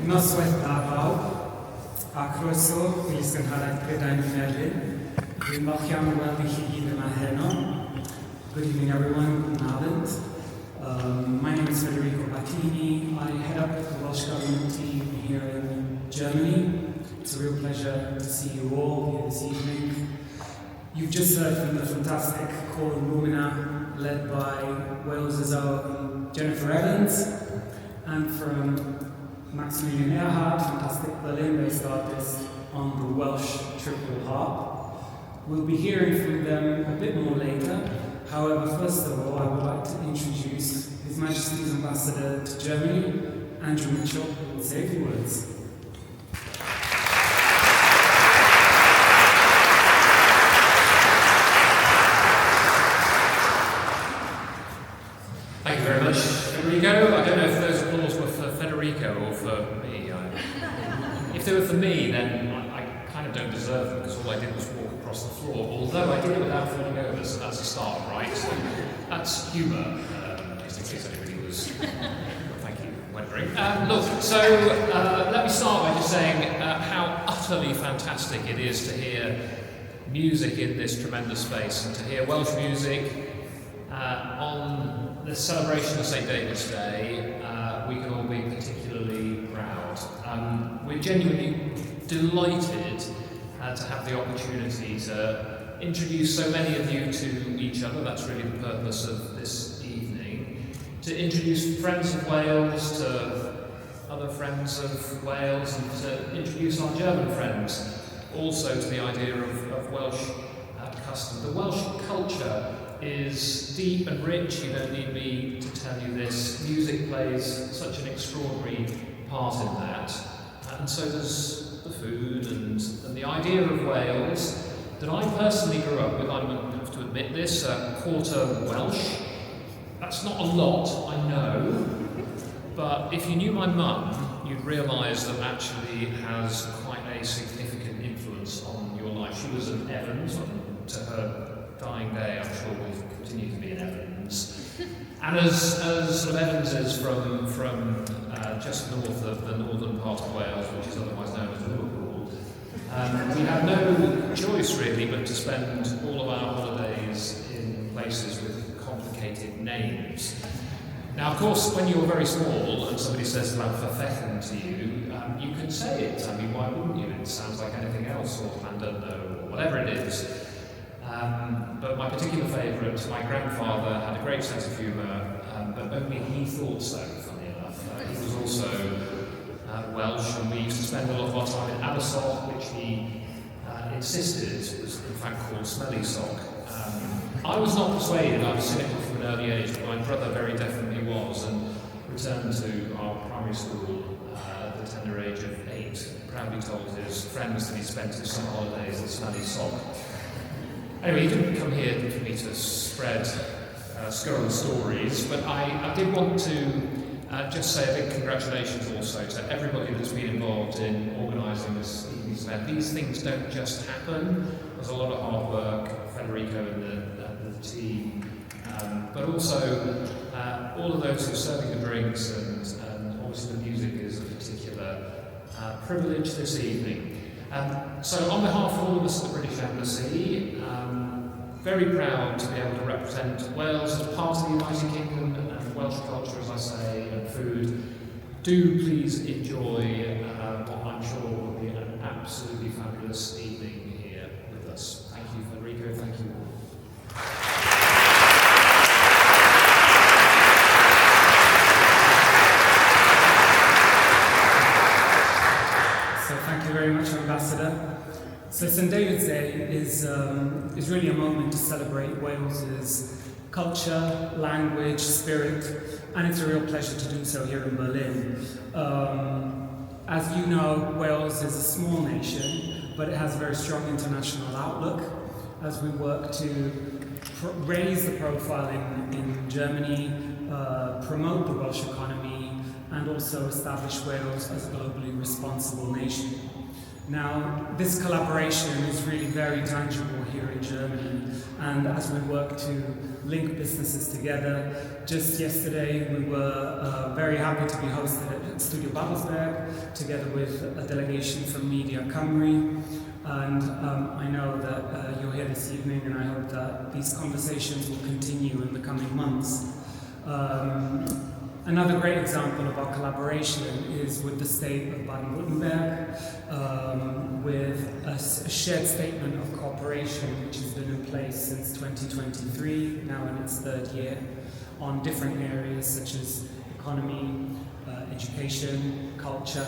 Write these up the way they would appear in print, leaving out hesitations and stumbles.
Noswaith Davao, Croeso, Ilis Gynharaeth Prydain yn Merlin. Dwi'n falch iawn o weld i chi gyd yma heno. Good evening everyone, Ireland. My name is Federico Battini. I head up the Welsh Government team here in Germany. It's a real pleasure to see you all here this evening. You've just heard from the fantastic Choral Lumina, led by Wales's own Jennifer Evans, and from Maximilian Earhart, fantastic Berlin-based artist, on the Welsh triple harp. We'll be hearing from them a bit more later. However, first of all, I would like to introduce His Majesty's Ambassador to Germany, Andrew Mitchell, who will say a few words. Thank you very much, Federico. I don't know if those applause were for Federico or for me. If they were for me, then I kind of don't deserve them because all I did was walk across the floor. Although I did it without falling over, so that's a start, right? So that's humour, just in case anybody was. Thank you, wondering. Look, so let me start by just saying how utterly fantastic it is to hear music in this tremendous space and to hear Welsh music on the celebration of St. David's Day. We can all be particularly proud. We're genuinely delighted to have the opportunity to introduce so many of you to each other. That's really the purpose of this evening. To introduce friends of Wales to other friends of Wales, and to introduce our German friends also to the idea of Welsh custom. The Welsh culture is deep and rich. You don't need me to tell you this. Music plays such an extraordinary part in that. And so does the food and the idea of Wales that I personally grew up with. I'm going to have to admit this, quarter Welsh. That's not a lot, I know. But if you knew my mum, you'd realise that actually it has quite a significant influence on your life. She was an Evans, and to her dying day, I'm sure will continue to be an Evans. And as sort of Evans is from just north of the northern part of Wales, which is otherwise known as Liverpool, we have no choice really but to spend all of our holidays in places with complicated names. Now, of course, when you're very small and somebody says Llanfyfechan to you, you can say it. I mean, why wouldn't you? It sounds like anything else, or Llandudno, or whatever it is. But my particular favourite, my grandfather had a great sense of humour, but only he thought so, funny enough. He was also Welsh, and we used to spend a lot of our time in Abersoch, which he insisted was in fact called Smelly Sock. I was not persuaded, I was cynical from an early age, but my brother very definitely was, and returned to our primary school at the tender age of 8, proudly told his friends that he spent his summer holidays at Smelly Sock. Anyway, he didn't come here for me to spread scurrilous stories, but I did want to just say a big congratulations also to everybody that's been involved in organising this evening's event. These things don't just happen. There's a lot of hard work, Federico and the team, but also all of those who are serving the drinks, and obviously the music is a particular privilege this evening. So on behalf of all of us at the British Embassy, very proud to be able to represent Wales as part of the United Kingdom and Welsh culture, as I say, and food. Do please enjoy what I'm sure will be an absolutely fabulous evening here with us. Thank you, Federico. Thank you all. Thank you very much, Ambassador. So St. David's Day is really a moment to celebrate Wales's culture, language, spirit, and it's a real pleasure to do so here in Berlin. As you know, Wales is a small nation, but it has a very strong international outlook as we work to raise the profile in Germany, promote the Welsh economy, and also establish Wales as a globally responsible nation. Now, this collaboration is really very tangible here in Germany, and as we work to link businesses together. Just yesterday we were very happy to be hosted at Studio Babelsberg together with a delegation from Media Cymru, and I know that you're here this evening, and I hope that these conversations will continue in the coming months. Another great example of our collaboration is with the state of Baden-Württemberg, with a shared statement of cooperation which has been in place since 2023, now in its third year, on different areas such as economy, education, culture.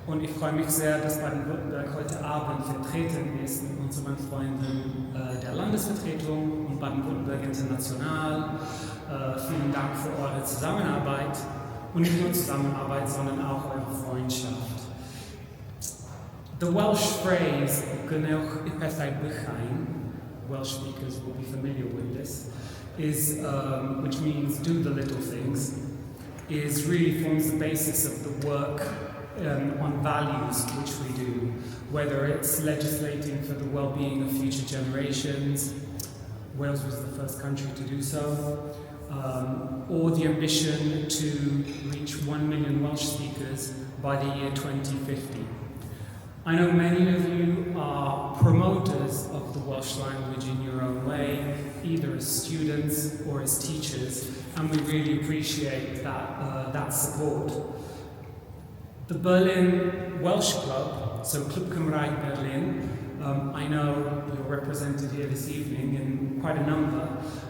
Und ich freue mich sehr, dass Baden-Württemberg heute Abend vertreten ist mit unseren Freunden der Landesvertretung und Baden-Württemberg International. Vielen Dank für eure Zusammenarbeit und nicht nur Zusammenarbeit, sondern auch eure Freundschaft. The Welsh phrase "Gwnewch y pethau bychain," Welsh speakers will be familiar with this, is which means "do the little things," is really forms the basis of the work on values which we do, whether it's legislating for the well-being of future generations. Wales was the first country to do so. Or the ambition to reach 1 million Welsh speakers by the year 2050. I know many of you are promoters of the Welsh language in your own way, either as students or as teachers, and we really appreciate that support. The Berlin Welsh Club, so Club Cymraeg Berlin, I know you're represented here this evening in quite a number.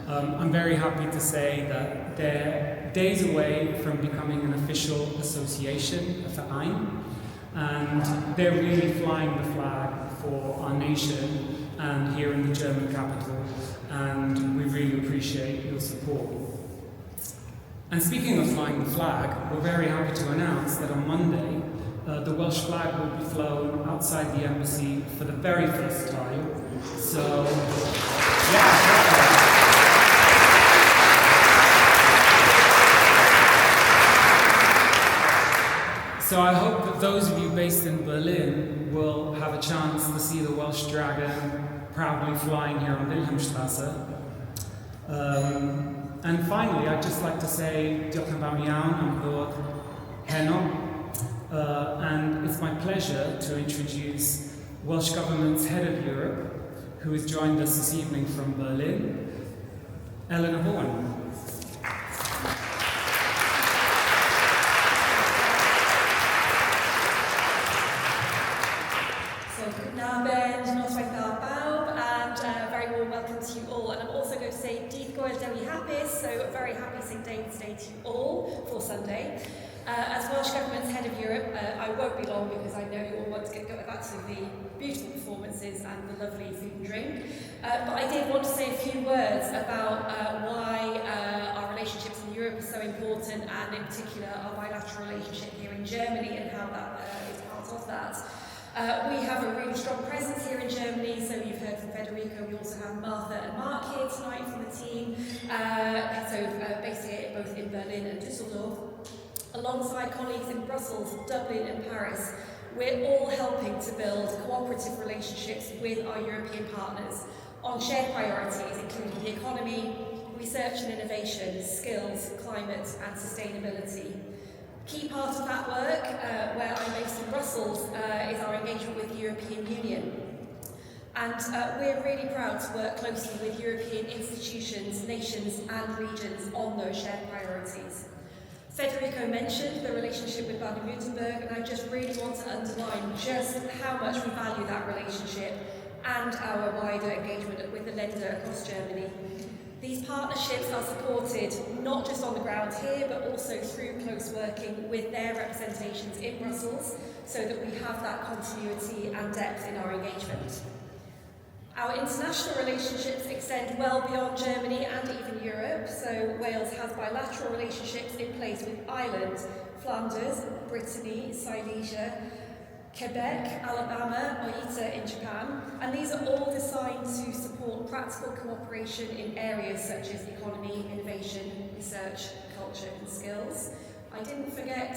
I'm very happy to say that they're days away from becoming an official association, a Verein, and they're really flying the flag for our nation and here in the German capital, and we really appreciate your support. And speaking of flying the flag, we're very happy to announce that on Monday, the Welsh flag will be flown outside the embassy for the very first time. So, yeah. So I hope that those of you based in Berlin will have a chance to see the Welsh dragon proudly flying here on Wilhelmstrasse. And finally, I'd just like to say diolch yn fawr iawn am ddod heno. And it's my pleasure to introduce Welsh Government's Head of Europe, who has joined us this evening from Berlin, Eleanor Vaughan. So, good Abend, noswaith dda bawb, and a very warm welcome to you all. And I'm also going to say Dydd Gŵyl Dewi Hapus, so a very happy St. David's Day to you all for Sunday. As Welsh Government's Head of Europe, I won't be long because I know you all want to get going back to the beautiful performances and the lovely food and drink. But I did want to say a few words about why our relationships in Europe are so important, and in particular our bilateral relationship here in Germany and how that is part of that. We have a really strong presence here in Germany, so you've heard from Federico. We also have Martha and Mark here tonight from the team, based here both in Berlin and Düsseldorf. Alongside colleagues in Brussels, Dublin and Paris, we're all helping to build cooperative relationships with our European partners on shared priorities, including the economy, research and innovation, skills, climate and sustainability. Key part of that work, where I'm based in Brussels, is our engagement with the European Union. And we're really proud to work closely with European institutions, nations and regions on those shared priorities. Federico mentioned the relationship with Baden-Württemberg, and I just really want to underline just how much we value that relationship and our wider engagement with the Länder across Germany. These partnerships are supported not just on the ground here, but also through close working with their representations in Brussels, so that we have that continuity and depth in our engagement. Our international relationships extend well beyond Germany and even Europe, so Wales has bilateral relationships in place with Ireland, Flanders, Brittany, Silesia, Quebec, Alabama, Oita in Japan, and these are all designed to support practical cooperation in areas such as economy, innovation, research, culture and skills. I didn't forget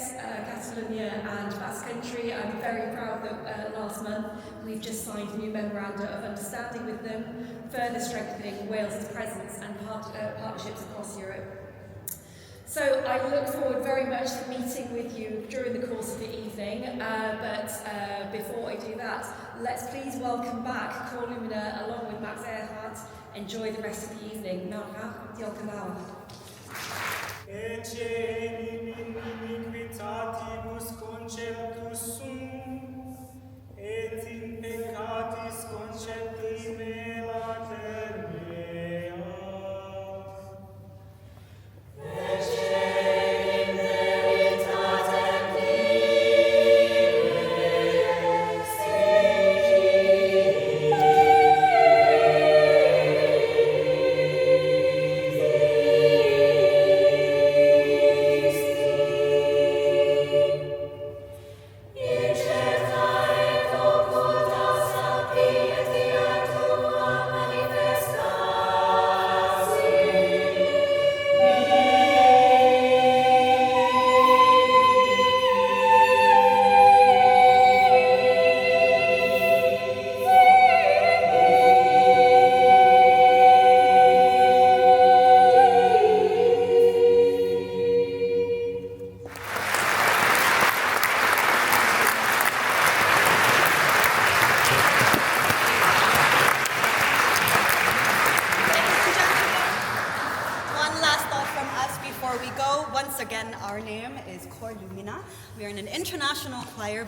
Catalonia and Basque Country. I'm very proud that last month we've just signed a new memoranda of understanding with them, further strengthening Wales's presence and partnerships across Europe. So I look forward very much to meeting with you during the course of the evening, but before I do that, let's please welcome back Cor Lumina along with Max Ehrhardt. Enjoy the rest of the evening. Marga, diolch yn fawr. Ecce enim iniquitatibus conceptus sum, et in peccatis concepti me later mea.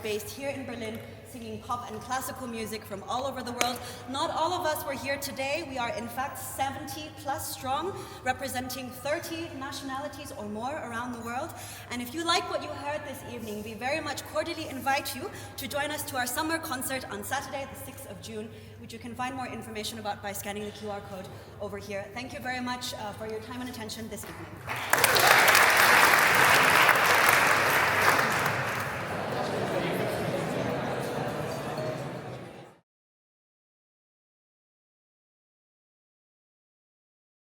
Based here in Berlin, singing pop and classical music from all over the world. Not all of us were here today. We are in fact 70 plus strong, representing 30 nationalities or more around the world. And if you like what you heard this evening, we very much cordially invite you to join us to our summer concert on Saturday, the 6th of June, which you can find more information about by scanning the QR code over here. Thank you very much for your time and attention this evening.